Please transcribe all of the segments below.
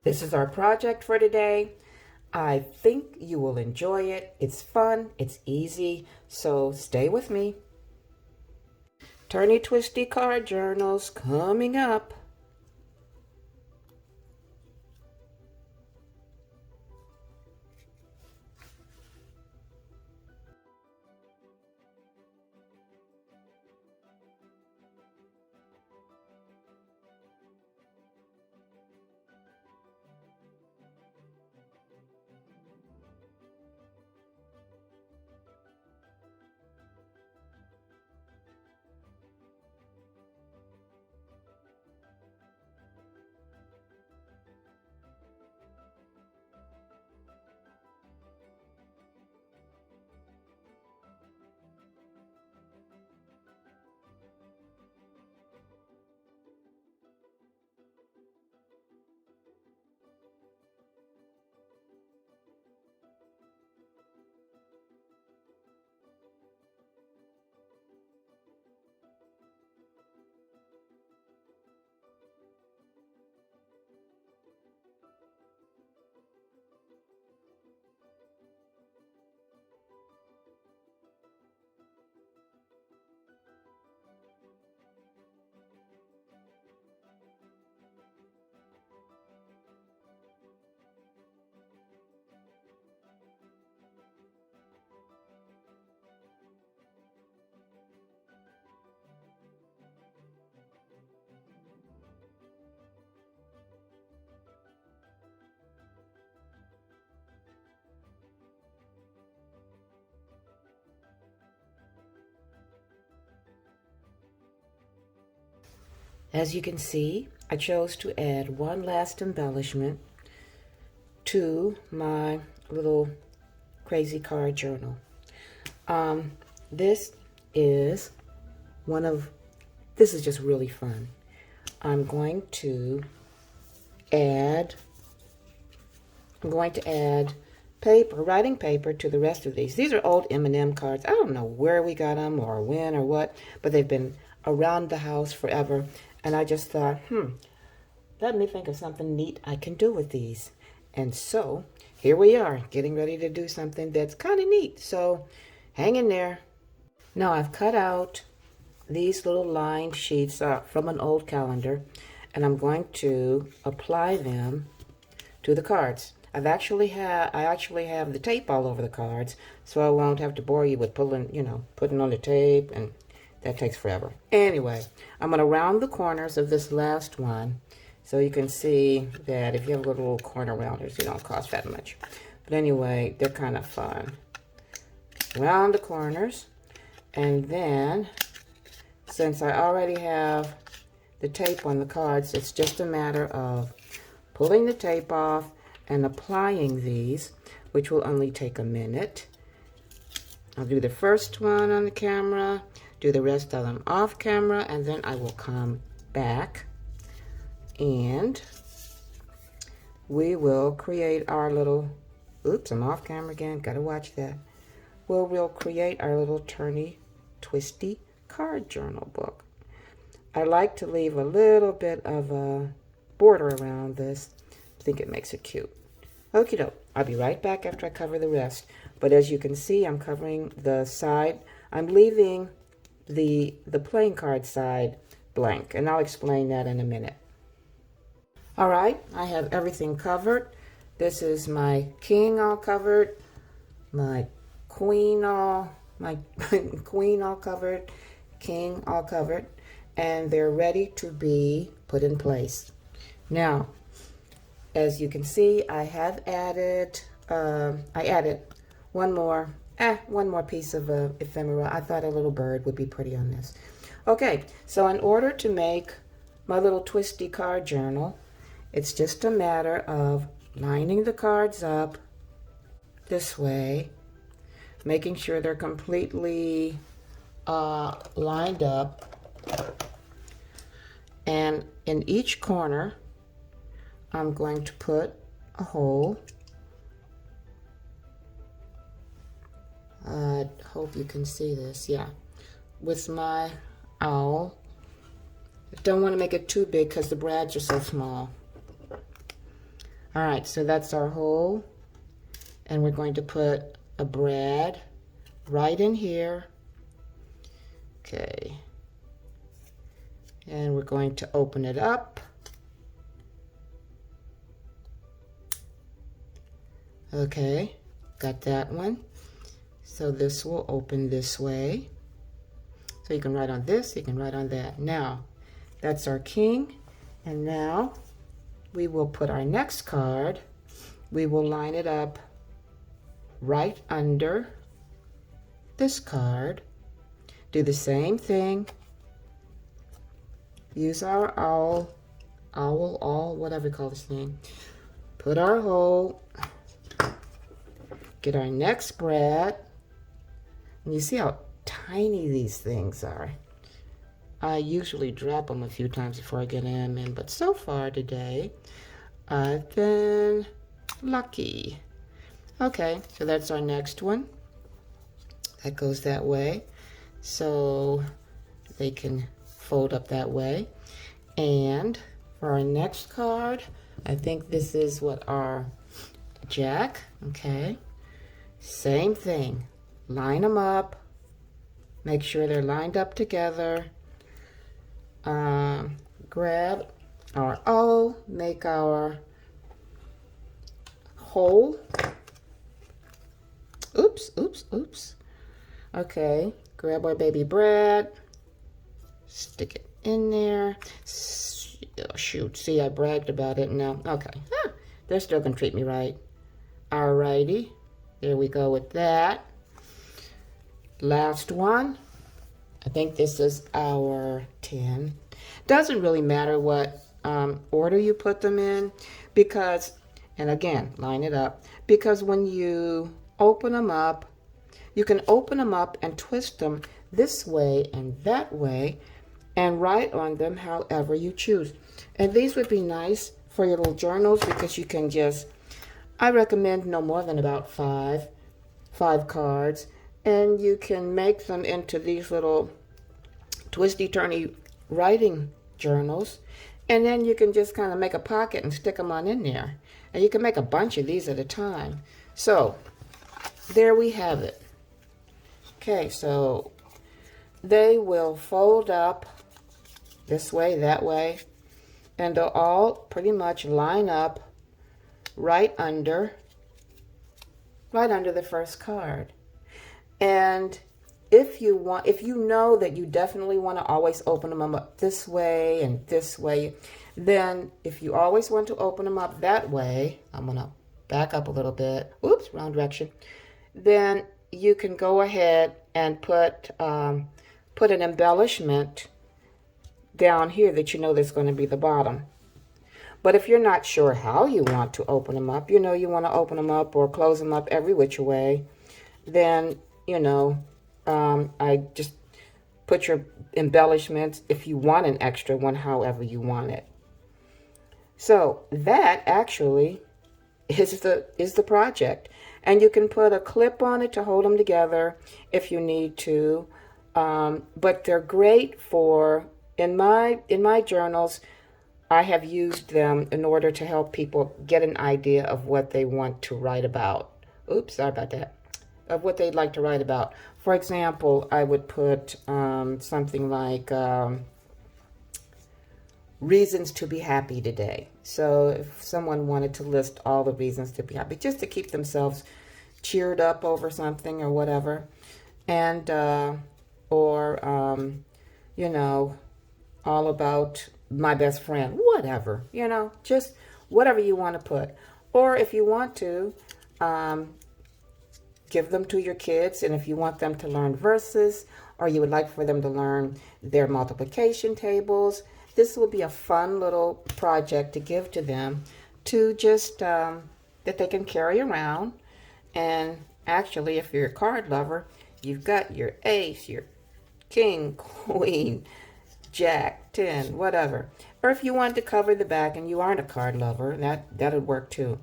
This is our project for today. I think you will enjoy it. It's fun, it's easy, so stay with me. Turny Twisty card journals coming up. As you can see, I chose to add one last embellishment to my little crazy card journal. This is this is just really fun. I'm going to add paper, writing paper to the rest of these. These are old M&M cards. I don't know where we got them or when or what, but they've been around the house forever. And I just thought, let me think of something neat I can do with these. And so here we are, getting ready to do something that's kind of neat. So hang in there. Now I've cut out these little lined sheets from an old calendar, and I'm going to apply them to the cards. I actually have the tape all over the cards, so I won't have to bore you with putting on the tape, and that takes forever. Anyway, I'm going to round the corners of this last one, so you can see that if you have little corner rounders, they don't cost that much. But anyway, they're kind of fun. Round the corners, and then, since I already have the tape on the cards, it's just a matter of pulling the tape off and applying these, which will only take a minute. I'll do the first one on the camera, do the rest of them off camera, and then I will come back and we will create our little, oops, I'm off camera again, gotta watch that. We'll create our little turny, twisty card journal book. I like to leave a little bit of a border around this. I think it makes it cute. Okie doke. I'll be right back after I cover the rest. But as you can see, I'm covering the side. I'm leaving the playing card side blank, and I'll explain that in a minute. All right, I have everything covered. This is my king all covered, my queen all covered, king all covered, and they're ready to be put in place. Now, as you can see, I have added, one more piece of ephemera. I thought a little bird would be pretty on this. Okay, so in order to make my little twisty card journal, it's just a matter of lining the cards up this way, making sure they're completely lined up, and in each corner I'm going to put a hole. I hope you can see this, yeah, with my owl. Don't want to make it too big because the brads are so small. All right, so that's our hole. And we're going to put a brad right in here. Okay. And we're going to open it up. Okay, got that one. So this will open this way. So you can write on this, you can write on that. Now, that's our king. And now we will put our next card. We will line it up right under this card. Do the same thing. Use our owl, whatever you call this thing. Put our hole. Get our next brad. And you see how tiny these things are. I usually drop them a few times before I get them in, but so far today, I've been lucky. Okay, so that's our next one. That goes that way. So they can fold up that way. And for our next card, I think this is what our jack. Okay, same thing. Line them up. Make sure they're lined up together. Grab our O, make our hole. Oops. Okay, grab our baby brad, stick it in there. Oh, shoot, see, I bragged about it now. Okay, they're still gonna treat me right. Alrighty, there we go with that. Last one. I think this is our 10. Doesn't really matter what order you put them in, because, and again, line it up, because when you open them up, you can open them up and twist them this way and that way and write on them however you choose. And these would be nice for your little journals, because you can just, I recommend no more than about five cards, and you can make them into these little twisty-turny writing journals, and then you can just kind of make a pocket and stick them on in there, and you can make a bunch of these at a time. So there we have it. Okay, so they will fold up this way, that way, and they'll all pretty much line up right under the first card. And if you know that you definitely want to always open them up this way and this way, then if you always want to open them up that way, I'm going to back up a little bit. Oops, wrong direction. Then you can go ahead and put an embellishment down here that you know that's going to be the bottom. But if you're not sure how you want to open them up, you want to open them up or close them up every which way, then, I just put your embellishments, if you want an extra one, however you want it. So that actually is the project. And you can put a clip on it to hold them together if you need to. But they're great for, in my journals, I have used them in order to help people get an idea of what they want to write about. Oops, sorry about that. Of what they'd like to write about. For example, I would put something like reasons to be happy today. So if someone wanted to list all the reasons to be happy, just to keep themselves cheered up over something or whatever, and all about my best friend, whatever, just whatever you want to put. Or if you want to, give them to your kids, and if you want them to learn verses, or you would like for them to learn their multiplication tables, this will be a fun little project to give to them, to just that they can carry around. And actually, if you're a card lover, you've got your ace, your king, queen, jack, 10, whatever. Or if you want to cover the back and you aren't a card lover, that would work too.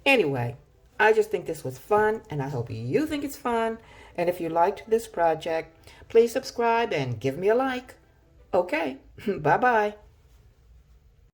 Anyway, I just think this was fun, and I hope you think it's fun. And if you liked this project, please subscribe and give me a like. Okay, bye-bye.